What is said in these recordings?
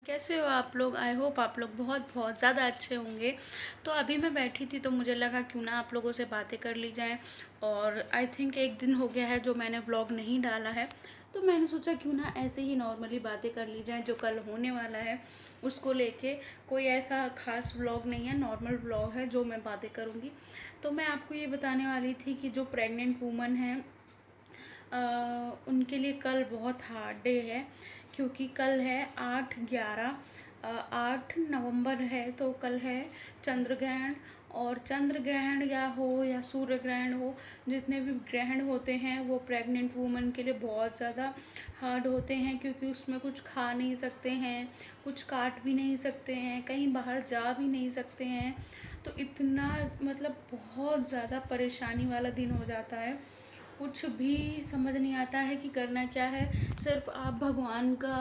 कैसे हो आप लोग? आई होप आप लोग बहुत बहुत ज़्यादा अच्छे होंगे। तो अभी मैं बैठी थी तो मुझे लगा क्यों ना आप लोगों से बातें कर ली जाएं। और आई थिंक एक दिन हो गया है जो मैंने व्लॉग नहीं डाला है। तो मैंने सोचा क्यों ना ऐसे ही नॉर्मली बातें कर ली जाएं, जो कल होने वाला है उसको लेके। कोई ऐसा खास व्लॉग नहीं है, नॉर्मल व्लॉग है जो मैं बातें करूँगी। तो मैं आपको ये बताने वाली थी कि जो प्रेग्नेंट वूमन है उनके लिए कल बहुत हार्ड डे है। क्योंकि कल है 8/11, 8 नवंबर है। तो कल है चंद्र ग्रहण। और चंद्र ग्रहण या हो या सूर्य ग्रहण हो, जितने भी ग्रहण होते हैं वो प्रेग्नेंट वूमन के लिए बहुत ज़्यादा हार्ड होते हैं। क्योंकि उसमें कुछ खा नहीं सकते हैं, कुछ काट भी नहीं सकते हैं, कहीं बाहर जा भी नहीं सकते हैं। तो इतना मतलब बहुत ज़्यादा परेशानी वाला दिन हो जाता है। कुछ भी समझ नहीं आता है कि करना क्या है। सिर्फ आप भगवान का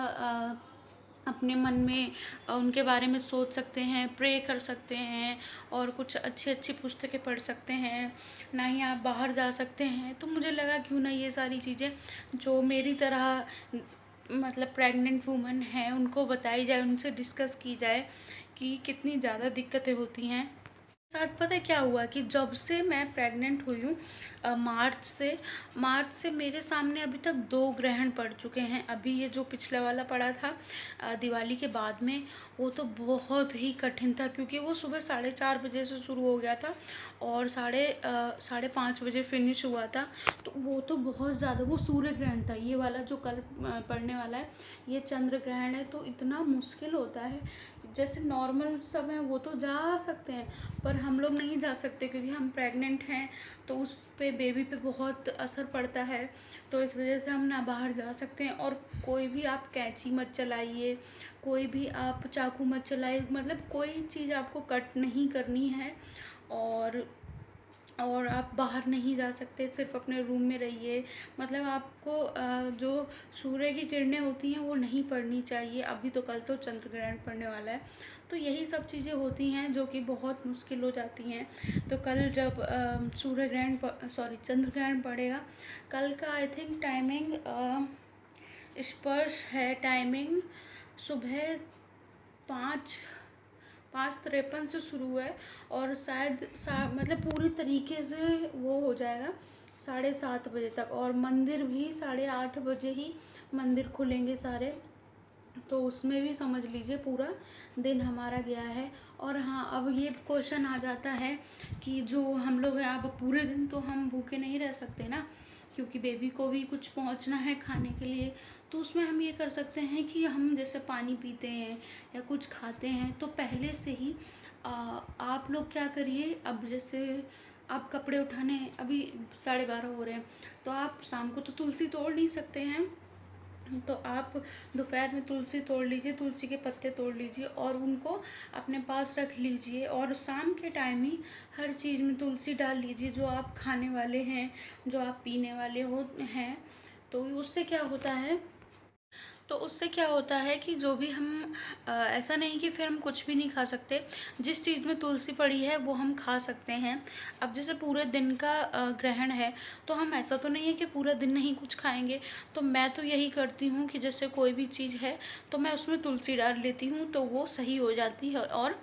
अपने मन में उनके बारे में सोच सकते हैं, प्रे कर सकते हैं और कुछ अच्छी अच्छी पुस्तकें पढ़ सकते हैं। ना ही आप बाहर जा सकते हैं। तो मुझे लगा क्यों ना ये सारी चीज़ें जो मेरी तरह मतलब प्रेग्नेंट वूमन है उनको बताई जाए, उनसे डिस्कस की जाए कि कितनी ज़्यादा दिक्कतें होती हैं। साथ पता है क्या हुआ कि जब से मैं प्रेग्नेंट हुई हूँ, मार्च से मेरे सामने अभी तक 2 ग्रहण पड़ चुके हैं। अभी ये जो पिछला वाला पड़ा था दिवाली के बाद में, वो तो बहुत ही कठिन था। क्योंकि वो सुबह 4:30 बजे से शुरू हो गया था और 5:30 बजे फिनिश हुआ था। तो वो तो बहुत ज़्यादा, वो सूर्य ग्रहण था। ये वाला जो कल पड़ने वाला है ये चंद्र ग्रहण है। तो इतना मुश्किल होता है। जैसे नॉर्मल सब हैं वो तो जा सकते हैं, पर हम लोग नहीं जा सकते क्योंकि हम प्रेग्नेंट हैं। तो उस पे बेबी पे बहुत असर पड़ता है। तो इस वजह से हम ना बाहर जा सकते हैं। और कोई भी आप कैंची मत चलाइए, कोई भी आप चाकू मत चलाइए, मतलब कोई चीज़ आपको कट नहीं करनी है। और आप बाहर नहीं जा सकते, सिर्फ अपने रूम में रहिए। मतलब आपको जो सूर्य की किरणें होती हैं वो नहीं पड़नी चाहिए। अभी तो कल तो चंद्र ग्रहण पड़ने वाला है। तो यही सब चीज़ें होती हैं जो कि बहुत मुश्किल हो जाती हैं। तो कल जब सूर्य ग्रहण सॉरी चंद्र ग्रहण पड़ेगा, कल का आई थिंक टाइमिंग स्पर्श है। टाइमिंग सुबह 5 5:53 से शुरू है। और शायद मतलब पूरी तरीके से वो हो जाएगा 7:30 बजे तक। और मंदिर भी 8:30 बजे ही मंदिर खुलेंगे सारे। तो उसमें भी समझ लीजिए पूरा दिन हमारा गया है। और हाँ, अब ये क्वेश्चन आ जाता है कि जो हम लोग हैं, अब पूरे दिन तो हम भूखे नहीं रह सकते ना, क्योंकि बेबी को भी कुछ पहुंचना है खाने के लिए। तो उसमें हम ये कर सकते हैं कि हम जैसे पानी पीते हैं या कुछ खाते हैं तो पहले से ही आप लोग क्या करिए। अब जैसे आप कपड़े उठाने अभी 12:30 हो रहे हैं, तो आप शाम को तो तुलसी तोड़ नहीं सकते हैं। तो आप दोपहर में तुलसी तोड़ लीजिए, तुलसी के पत्ते तोड़ लीजिए और उनको अपने पास रख लीजिए। और शाम के टाइम ही हर चीज़ में तुलसी डाल लीजिए, जो आप खाने वाले हैं, जो आप पीने वाले हो हैं। तो उससे क्या होता है, कि जो भी हम ऐसा नहीं कि फिर हम कुछ भी नहीं खा सकते। जिस चीज़ में तुलसी पड़ी है वो हम खा सकते हैं। अब जैसे पूरे दिन का ग्रहण है, तो हम ऐसा तो नहीं है कि पूरा दिन नहीं कुछ खाएंगे। तो मैं तो यही करती हूँ कि जैसे कोई भी चीज़ है तो मैं उसमें तुलसी डाल लेती हूँ, तो वो सही हो जाती है और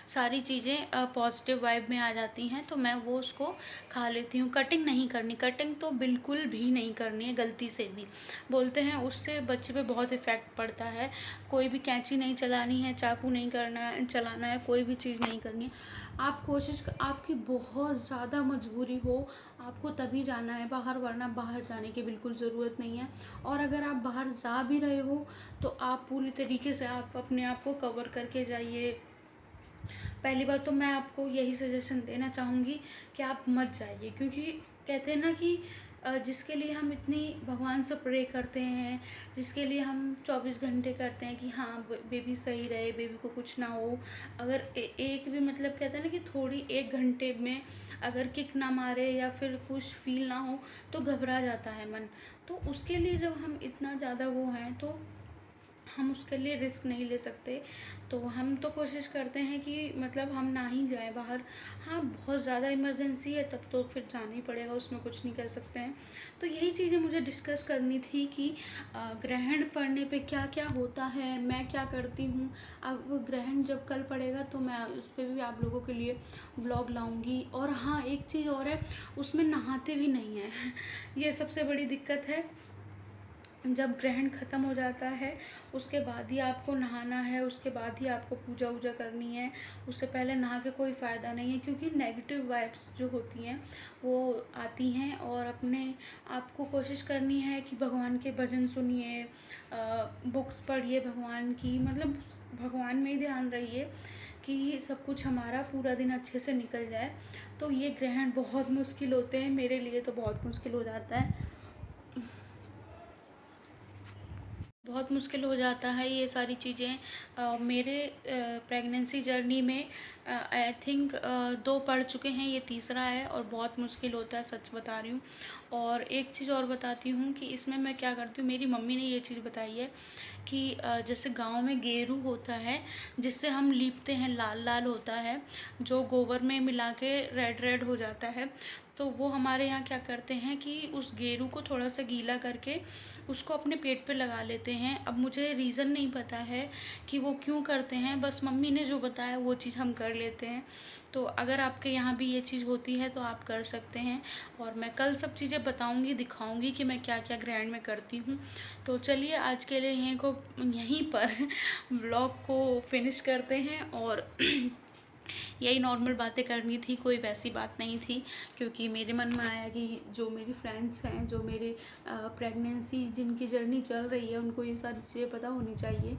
सारी चीज़ें पॉजिटिव वाइब में आ जाती हैं। तो मैं वो उसको खा लेती हूँ। कटिंग नहीं करनी, कटिंग तो बिल्कुल भी नहीं करनी है गलती से भी। बोलते हैं उससे बच्चे पे बहुत इफ़ेक्ट पड़ता है। कोई भी कैंची नहीं चलानी है, चाकू नहीं करना है, चलाना है, कोई भी चीज़ नहीं करनी है। आप आपकी बहुत ज़्यादा मजबूरी हो, आपको तभी जाना है बाहर, वरना बाहर जाने की बिल्कुल ज़रूरत नहीं है। और अगर आप बाहर जा भी रहे हो तो आप पूरी तरीके से आप अपने आप को कवर करके जाइए। पहली बात तो मैं आपको यही सजेशन देना चाहूँगी कि आप मत जाइए। क्योंकि कहते हैं ना कि जिसके लिए हम इतनी भगवान से प्रे करते हैं, जिसके लिए हम 24 घंटे करते हैं कि हाँ बेबी सही रहे, बेबी को कुछ ना हो। अगर एक भी मतलब कहते हैं ना कि थोड़ी 1 घंटे में अगर किक ना मारे या फिर कुछ फील ना हो तो घबरा जाता है मन। तो उसके लिए जब हम इतना ज़्यादा वो हैं, तो हम उसके लिए रिस्क नहीं ले सकते। तो हम तो कोशिश करते हैं कि मतलब हम ना ही जाएँ बाहर। हाँ, बहुत ज़्यादा इमरजेंसी है तब तो फिर जाना ही पड़ेगा, उसमें कुछ नहीं कर सकते हैं। तो यही चीज़ें मुझे डिस्कस करनी थी कि ग्रहण पड़ने पे क्या-क्या होता है, मैं क्या करती हूँ। अब ग्रहण जब कल पड़ेगा तो मैं उस पे भी आप लोगों के लिए व्लॉग लाऊँगी। और हाँ, एक चीज़ और है, उसमें नहाते भी नहीं हैं। ये सबसे बड़ी दिक्कत है। जब ग्रहण ख़त्म हो जाता है उसके बाद ही आपको नहाना है, उसके बाद ही आपको पूजा वूजा करनी है। उससे पहले नहा के कोई फ़ायदा नहीं है, क्योंकि नेगेटिव वाइब्स जो होती हैं वो आती हैं। और अपने आपको कोशिश करनी है कि भगवान के भजन सुनिए, बुक्स पढ़िए भगवान की, मतलब भगवान में ही ध्यान रहिए कि सब कुछ हमारा पूरा दिन अच्छे से निकल जाए। तो ये ग्रहण बहुत मुश्किल होते हैं, मेरे लिए तो बहुत मुश्किल हो जाता है। बहुत मुश्किल हो जाता है ये सारी चीज़ें। मेरे प्रेगनेंसी जर्नी में आई थिंक 2 पढ़ चुके हैं, ये तीसरा है और बहुत मुश्किल होता है, सच बता रही हूँ। और एक चीज़ और बताती हूँ कि इसमें मैं क्या करती हूँ, मेरी मम्मी ने ये चीज़ बताई है कि जैसे गाँव में गेरू होता है जिससे हम लीपते हैं, लाल-लाल होता है, जो गोबर में मिला के रेड-रेड हो जाता है। तो वो हमारे यहाँ क्या करते हैं कि उस गेरू को थोड़ा-सा गीला करके उसको अपने पेट पे लगा लेते हैं। अब मुझे रीज़न नहीं पता है कि वो क्यों करते हैं, बस मम्मी ने जो बताया वो चीज़ हम कर लेते हैं। तो अगर आपके यहाँ भी ये चीज़ होती है तो आप कर सकते हैं। और मैं कल सब चीज़ें बताऊँगी, दिखाऊँगी कि मैं क्या-क्या ग्रहण में करती हूँ। तो चलिए आज के लिए यहीं पर व्लॉग को फिनिश करते हैं। और यही नॉर्मल बातें करनी थी, कोई वैसी बात नहीं थी, क्योंकि मेरे मन में आया कि जो मेरी फ्रेंड्स हैं, जो मेरे प्रेगनेंसी जिनकी जर्नी चल रही है, उनको ये सारी चीज़ें पता होनी चाहिए।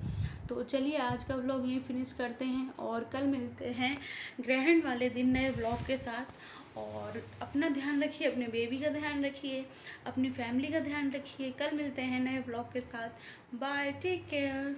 तो चलिए आज का व्लॉग यहीं फिनिश करते हैं और कल मिलते हैं ग्रहण वाले दिन नए व्लॉग के साथ। और अपना ध्यान रखिए, अपने बेबी का ध्यान रखिए, अपनी फैमिली का ध्यान रखिए। कल मिलते हैं नए व्लॉग के साथ। Bye, take care.